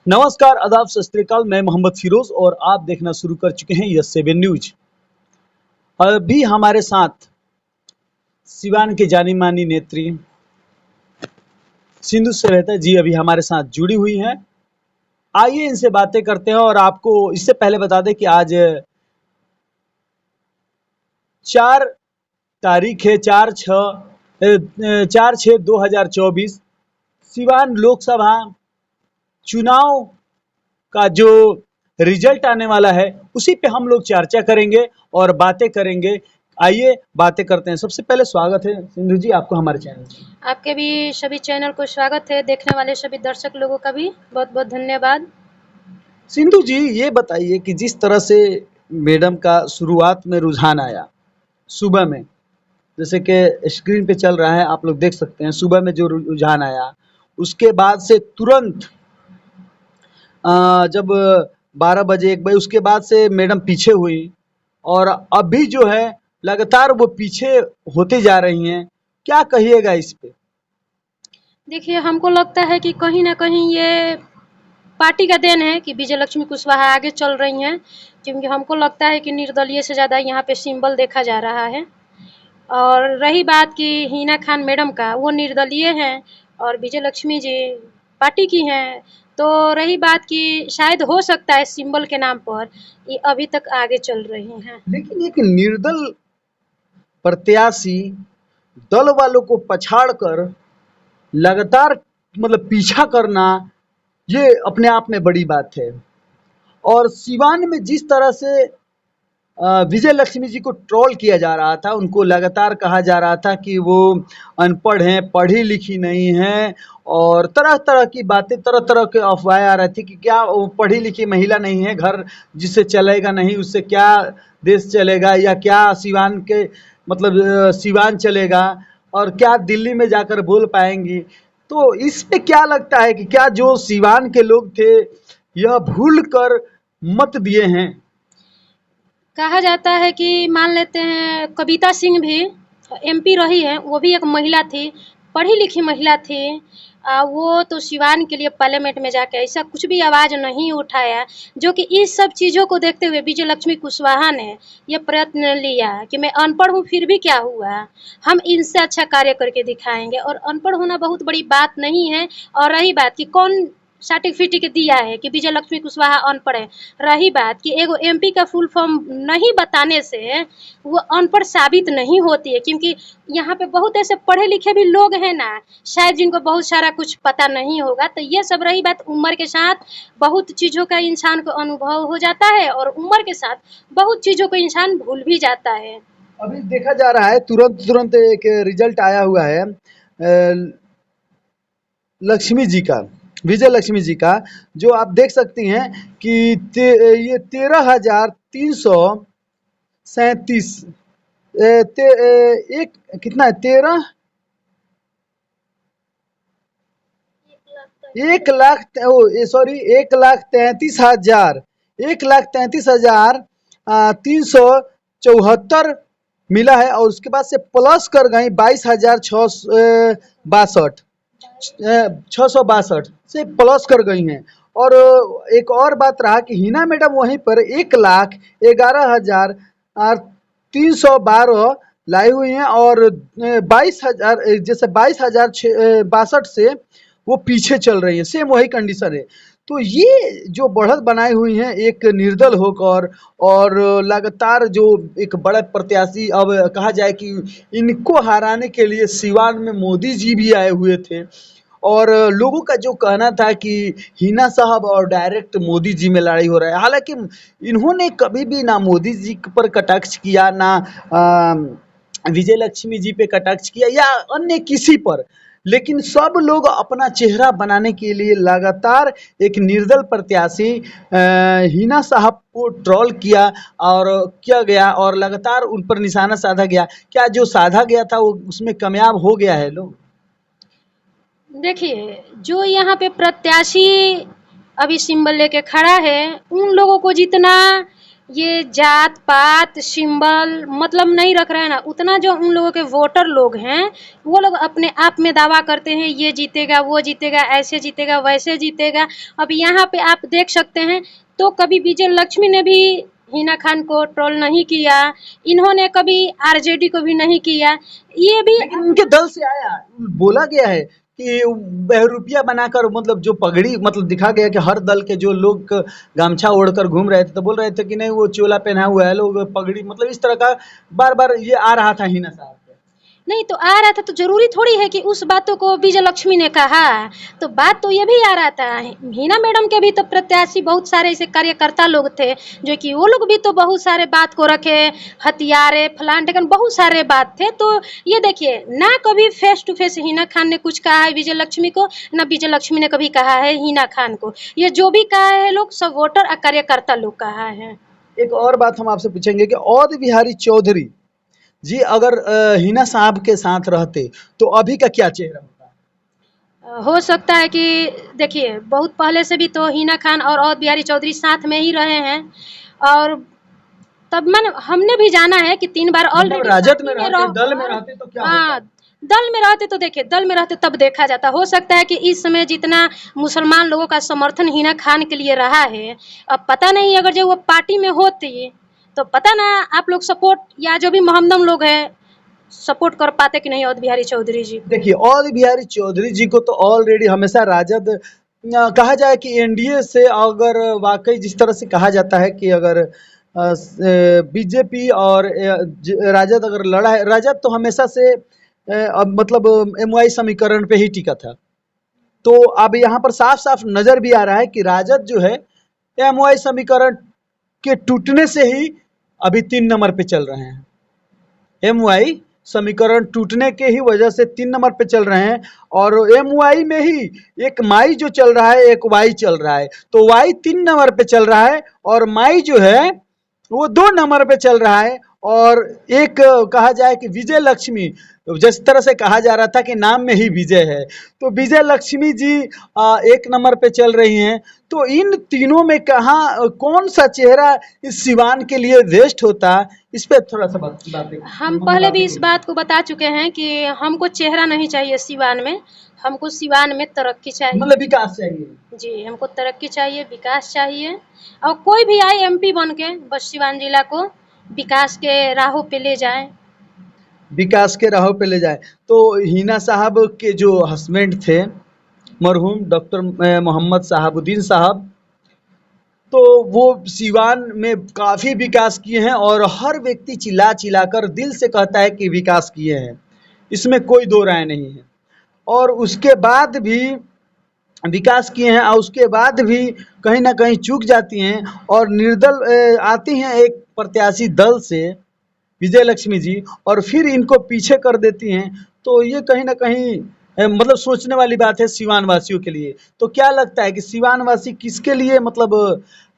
नमस्कार, आदाब, सत श्री अकाल। मैं मोहम्मद फिरोज और आप देखना शुरू कर चुके हैं यस7 न्यूज। अभी हमारे साथ सिवान के जानी मानी नेत्री सिंधु सवेता जी अभी हमारे साथ जुड़ी हुई हैं। आइए इनसे बातें करते हैं। और आपको इससे पहले बता दें कि आज 4 तारीख है, 4/6/2024 सिवान लोकसभा चुनाव का जो रिजल्ट आने वाला है उसी पे हम लोग चर्चा करेंगे और बातें करेंगे। आइए बातें करते हैं। सबसे पहले स्वागत है सिंधु जी आपको हमारे चैनल में। आपके भी सभी चैनल को स्वागत है। देखने वाले सभी दर्शक लोगों का भी बहुत बहुत धन्यवाद। सिंधु जी ये बताइए कि जिस तरह से मैडम का शुरुआत में रुझान आया सुबह में, जैसे कि स्क्रीन पे चल रहा है आप लोग देख सकते हैं, सुबह में जो रुझान आया उसके बाद से तुरंत जब 12 बजे 1 बजे उसके बाद से मैडम पीछे हुई और अभी जो है लगातार वो पीछे होती जा रही हैं। क्या कहिएगा इस पे? देखिए, हमको लगता है कि कहीं ना कहीं ये पार्टी का देन है कि विजय लक्ष्मी कुशवाहा आगे चल रही हैं, क्योंकि हमको लगता है कि निर्दलीय से ज़्यादा यहाँ पे सिंबल देखा जा रहा है। और रही बात कि हिना खान मैडम का, वो निर्दलीय हैं और विजय लक्ष्मी जी पार्टी की हैं। तो रही बात कि शायद हो सकता है सिंबल के नाम पर ये अभी तक आगे चल रही हैं। लेकिन एक निर्दल प्रत्याशी दल वालों को पछाड़ कर लगातार मतलब पीछा करना, ये अपने आप में बड़ी बात है। और सिवान में जिस तरह से विजय लक्ष्मी जी को ट्रोल किया जा रहा था, उनको लगातार कहा जा रहा था कि वो अनपढ़ हैं, पढ़ी लिखी नहीं हैं और तरह तरह की बातें, तरह तरह के अफवाहें आ रही थी कि क्या वो पढ़ी लिखी महिला नहीं है, घर जिससे चलेगा नहीं उससे क्या देश चलेगा, या क्या सिवान के मतलब सिवान चलेगा और क्या दिल्ली में जाकर बोल पाएंगी। तो इस पे क्या लगता है कि क्या जो सिवान के लोग थे यह भूल कर मत दिए हैं? कहा जाता है कि मान लेते हैं कविता सिंह भी एमपी रही है, वो भी एक महिला थी, पढ़ी लिखी महिला थी। वो तो सिवान के लिए पार्लियामेंट में जाके ऐसा कुछ भी आवाज़ नहीं उठाया, जो कि इस सब चीज़ों को देखते हुए विजय लक्ष्मी कुशवाहा ने ये प्रयत्न लिया कि मैं अनपढ़ हूँ फिर भी क्या हुआ, हम इनसे अच्छा कार्य करके दिखाएंगे। और अनपढ़ होना बहुत बड़ी बात नहीं है। और रही बात कि कौन सर्टिफिकेट दिया है कि विजय लक्ष्मी कुशवाहा अनपढ़ है, रही बात कि एगो एमपी का फुल फॉर्म नहीं बताने से वो अनपढ़ साबित नहीं होती है, क्योंकि यहाँ पे बहुत ऐसे पढ़े लिखे भी लोग हैं ना, शायद जिनको बहुत सारा कुछ पता नहीं होगा। तो ये सब रही बात, उम्र के साथ बहुत चीज़ों का इंसान को अनुभव हो जाता है और उम्र के साथ बहुत चीज़ों को इंसान भूल भी जाता है। अभी देखा जा रहा है तुरंत तुरंत एक रिजल्ट आया हुआ है लक्ष्मी जी का, विजय लक्ष्मी जी का, जो आप देख सकती हैं कि ये 13,337 एक कितना है, 1,33,374 मिला है। और उसके बाद से प्लस कर गई 22,662 662 से प्लस कर गई हैं। और एक और बात रहा कि हिना मैडम वहीं पर 1,11,312 लाई हुई हैं और 22,000 जैसे 22,062 से वो पीछे चल रही है, सेम वही कंडीशन है। तो ये जो बढ़त बनाई हुई है एक निर्दल होकर, और लगातार जो एक बड़ा प्रत्याशी, अब कहा जाए कि इनको हराने के लिए सिवान में मोदी जी भी आए हुए थे। और लोगों का जो कहना था कि हिना साहब और डायरेक्ट मोदी जी में लड़ाई हो रहा है, हालांकि इन्होंने कभी भी ना मोदी जी पर कटाक्ष किया, ना विजय लक्ष्मी जी पे कटाक्ष किया या अन्य किसी पर, लेकिन सब लोग अपना चेहरा बनाने के लिए लगातार एक निर्दल प्रत्याशी हिना साहब को ट्रोल किया गया और लगातार उन पर निशाना साधा गया। क्या जो साधा गया था वो उसमें कामयाब हो गया है लोग? देखिए, जो यहाँ पे प्रत्याशी अभी सिंबल लेके खड़ा है, उन लोगों को जितना ये जात पात सिंबल मतलब नहीं रख रहे हैं ना, उतना जो उन लोगों के वोटर लोग हैं वो लोग अपने आप में दावा करते हैं ये जीतेगा वो जीतेगा ऐसे जीतेगा वैसे जीतेगा। अब यहाँ पे आप देख सकते हैं तो कभी विजय लक्ष्मी ने भी हिना खान को ट्रोल नहीं किया, इन्होंने कभी आरजेडी को भी नहीं किया, ये भी लेकिन उनके दल से आया, बोला गया है कि बहरूपिया बनाकर मतलब जो पगड़ी मतलब दिखा गया कि हर दल के जो लोग गामछा ओढ़कर घूम रहे थे तो बोल रहे थे कि नहीं वो चोला पहना हुआ है लोग पगड़ी मतलब इस तरह का बार बार ये आ रहा था हिना साहब पे। नहीं तो आ रहा था तो जरूरी थोड़ी है कि उस बातों को विजय लक्ष्मी ने कहा, तो बात तो ये भी आ रहा था। हिना मैडम के भी तो प्रत्याशी बहुत सारे ऐसे कार्यकर्ता लोग थे जो कि वो लोग भी तो बहुत सारे बात को रखे, हथियारे फलान ढेकन बहुत सारे बात थे। तो ये देखिए ना कभी face to face Hina Khan ने कुछ कहा है विजय लक्ष्मी को, ना विजय लक्ष्मी ने कभी कहा है हिना खान को, ये जो भी कहा है लोग सब वोटर और कार्यकर्ता लोग कहा है। एक और बात हम आपसे पूछेंगे कि औध बिहारी चौधरी जी अगर हिना साहब के साथ रहते तो अभी का क्या चेहरा होता? हो सकता है कि देखिए बहुत पहले से भी तो हिना खान और अवध बिहारी चौधरी साथ में ही रहे हैं, और तब मैंने हमने भी जाना है कि 3 बार मतलब ऑलरेडी राजद में पार्टी में रहते दल में रहकर। रहते तो क्या हाँ, होता? दल में रहते तो देखिए दल में रहते तब देखा जाता। हो सकता है कि इस समय जितना मुसलमान लोगों का समर्थन हिना खान के लिए रहा है, अब पता नहीं अगर जो वो पार्टी में होती तो पता ना आप लोग सपोर्ट या जो भी मोहम्मदन लोग हैं सपोर्ट कर पाते कि नहीं अवध बिहारी चौधरी जी को। देखिए औध बिहारी चौधरी जी को तो ऑलरेडी हमेशा राजद कहा जाए कि एनडीए से अगर वाकई जिस तरह से कहा जाता है कि अगर बीजेपी और राजद अगर लड़ा है, राजद तो हमेशा से अब मतलब एमवाई समीकरण पे ही टिका था। तो अब यहाँ पर साफ साफ नजर भी आ रहा है कि राजद जो है एमवाई समीकरण के टूटने से ही अभी 3 नंबर पे चल रहे हैं। एमवाई समीकरण टूटने के ही वजह से 3 नंबर पे चल रहे हैं और एमवाई में ही एक माई जो चल रहा है एक वाई चल रहा है, तो वाई 3 नंबर पे चल रहा है और माई जो है वो 2 नंबर पे चल रहा है। और एक कहा जाए कि विजय लक्ष्मी जिस तरह से कहा जा रहा था कि नाम में ही विजय है, तो विजय लक्ष्मी जी 1 नंबर पे चल रही हैं। तो इन तीनों में कहाँ कौन सा चेहरा इस सिवान के लिए बेस्ट होता, इस पे थोड़ा सा बातें हम पहले भी इस बात को बता चुके हैं कि हमको चेहरा नहीं चाहिए सिवान में, हमको सिवान में तरक्की चाहिए। मतलब विकास चाहिए। जी, हमको तरक्की चाहिए, विकास चाहिए, और कोई भी आए एमपी बन के बस सिवान जिला को विकास के राहों पे ले जाए। विकास के राहों पे ले जाए। तो हिना साहब के जो हस्बैंड थे मरहूम डॉक्टर मोहम्मद शहाबुद्दीन साहब, तो वो सिवान में काफ़ी विकास किए हैं और हर व्यक्ति चिल्ला चिल्लाकर दिल से कहता है कि विकास किए हैं, इसमें कोई दो राय नहीं है। और उसके बाद भी विकास किए हैं और उसके बाद भी कहीं ना कहीं चूक जाती हैं और निर्दल आती हैं एक प्रत्याशी दल से विजय लक्ष्मी जी और फिर इनको पीछे कर देती हैं। तो ये कहीं ना कहीं मतलब सोचने वाली बात है सिवान वासियों के लिए। तो क्या लगता है कि सिवान वासी किसके लिए मतलब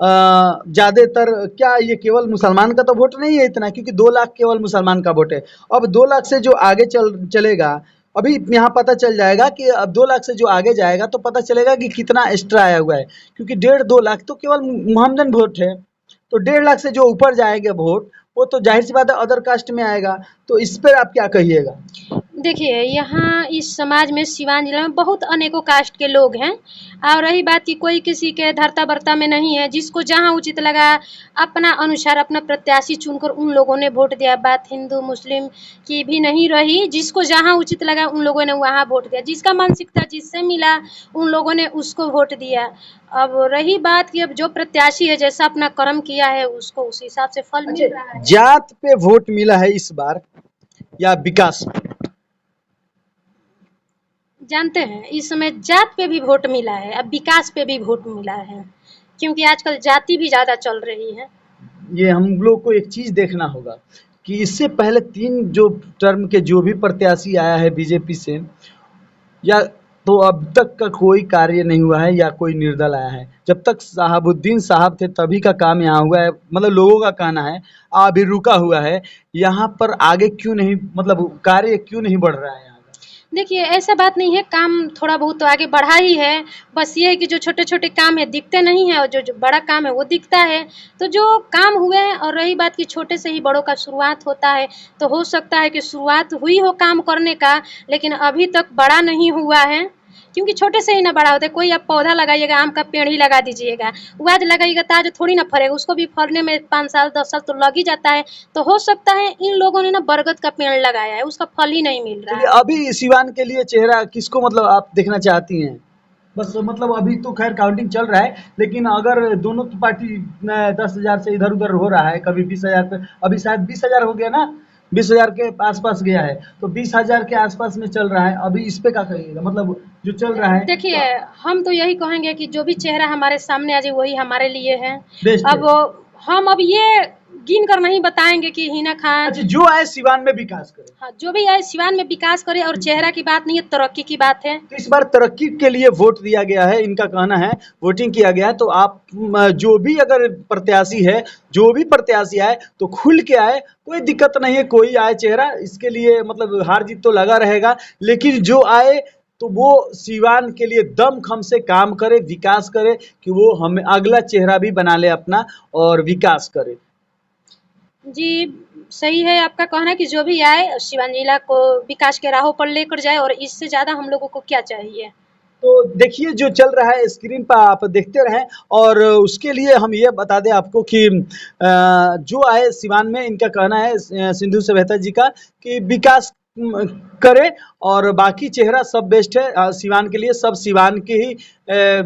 ज़्यादातर क्या ये केवल मुसलमान का तो वोट नहीं है इतना, क्योंकि 2 लाख केवल मुसलमान का वोट है। अब 2 लाख से जो आगे चलेगा, अभी यहाँ पता चल जाएगा कि अब 2 लाख से जो आगे जाएगा तो पता चलेगा कि कितना एक्स्ट्रा आया हुआ है, क्योंकि 1.5-2 लाख तो केवल मोहम्मदन वोट है। तो 1.5 लाख से जो ऊपर जाएंगे वोट वो तो जाहिर सी बात है अदर कास्ट में आएगा। तो इस पर आप क्या कहिएगा? देखिए यहाँ इस समाज में सिवान जिला में बहुत अनेकों कास्ट के लोग हैं, और रही बात कि कोई किसी के धरता बर्ता में नहीं है, जिसको जहाँ उचित लगा अपना अनुसार अपना प्रत्याशी चुनकर उन लोगों ने वोट दिया। बात हिंदू मुस्लिम की भी नहीं रही, जिसको जहाँ उचित लगा उन लोगों ने वहाँ वोट दिया, जिसका मानसिकता जिससे मिला उन लोगों ने उसको वोट दिया। अब रही बात कि अब जो प्रत्याशी है जैसा अपना कर्म किया है उसको उस हिसाब से फल मिल रहा है। जात पे वोट मिला है इस बार या विकास? जानते हैं इस समय जात पे भी वोट मिला है, अब विकास पे भी वोट मिला है, क्योंकि आजकल जाति भी ज़्यादा चल रही है। ये हम लोग को एक चीज देखना होगा कि इससे पहले 3 जो टर्म के जो भी प्रत्याशी आया है बीजेपी से, या तो अब तक का कोई कार्य नहीं हुआ है या कोई निर्दल आया है। जब तक शहाबुद्दीन साहब थे तभी का काम यहाँ हुआ है, मतलब लोगों का कहना है अभी रुका हुआ है। यहाँ पर आगे क्यों नहीं मतलब कार्य क्यों नहीं बढ़ रहा है यहाँ का? देखिए, ऐसा बात नहीं है, काम थोड़ा बहुत तो आगे बढ़ा ही है। बस ये है कि जो छोटे-छोटे काम है दिखते नहीं हैं और जो बड़ा काम है वो दिखता है। तो जो काम हुए हैं और रही बात कि छोटे से ही बड़ों का शुरुआत होता है, तो हो सकता है कि शुरुआत हुई हो काम करने का, लेकिन अभी तक बड़ा नहीं हुआ है। क्योंकि छोटे से ही ना बड़ा होता है। कोई आप पौधा लगाइएगा, आम का पेड़ ही लगा दीजिएगा, वो आज लगाइएगा तो आज थोड़ी ना फरेगा, उसको भी फलने में 5 साल 10 साल तो लग ही जाता है। तो हो सकता है इन लोगों ने ना बरगद का पेड़ लगाया है, उसका फल ही नहीं मिल रहा चलिए, है। अभी सिवान के लिए चेहरा किसको मतलब आप देखना चाहती हैं? बस मतलब अभी तो खैर काउंटिंग चल रहा है, लेकिन अगर दोनों की पार्टी 10,000 से इधर-उधर हो रहा है, कभी 20,000 पे, अभी शायद 20,000 हो गया ना? 20,000 के आस-पास गया है, तो 20,000 के आस-पास में चल रहा है, अभी इस पे क्या कहिएगा? मतलब जो चल रहा है, देखिए, हम तो यही कहेंगे कि जो भी चेहरा हमारे सामने आ जाए वही हमारे लिए है। बेस्ट है। अब हम अब ये गिन कर नहीं बताएँगे कि हिना खान। अच्छा, जो आए सिवान में विकास करे। हाँ, जो भी आए सिवान में विकास करे, और चेहरा की बात नहीं है, तरक्की की बात है। तो इस बार तरक्की के लिए वोट दिया गया है, इनका कहना है, वोटिंग किया गया है, तो आप जो भी अगर प्रत्याशी है, जो भी प्रत्याशी आए तो खुल के आए, कोई दिक्कत नहीं है, कोई आए चेहरा, इसके लिए मतलब हार जीत तो लगा रहेगा, लेकिन जो आए तो वो सिवान के लिए दमखम से काम करे, विकास करे, कि वो हमें अगला चेहरा भी बना ले अपना और विकास करे। जी, सही है आपका कहना कि जो भी आए सिवान जिला को विकास के राहों पर लेकर जाए, और इससे ज़्यादा हम लोगों को क्या चाहिए। तो देखिए जो चल रहा है स्क्रीन पर आप देखते रहें, और उसके लिए हम ये बता दें आपको कि जो आए सिवान में, इनका कहना है सिंधु सभ्यता जी का, कि विकास करे, और बाकी चेहरा सब बेस्ट है सिवान के लिए, सब सिवान की ही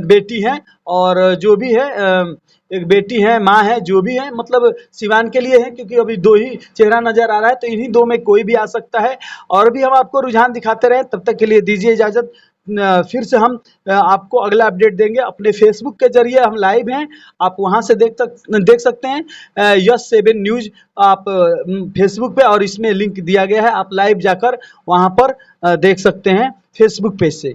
बेटी हैं, और जो भी है एक बेटी है, माँ है, जो भी है मतलब सिवान के लिए है, क्योंकि अभी दो ही चेहरा नजर आ रहा है, तो इन्हीं दो में कोई भी आ सकता है। और भी हम आपको रुझान दिखाते रहे, तब तक के लिए दीजिए इजाजत। फिर से हम आपको अगला अपडेट देंगे, अपने फेसबुक के जरिए हम लाइव हैं, आप वहां से देख सकते हैं, यस 7 न्यूज आप फेसबुक पे, और इसमें लिंक दिया गया है, आप लाइव जाकर वहां पर देख सकते हैं फेसबुक पेज से।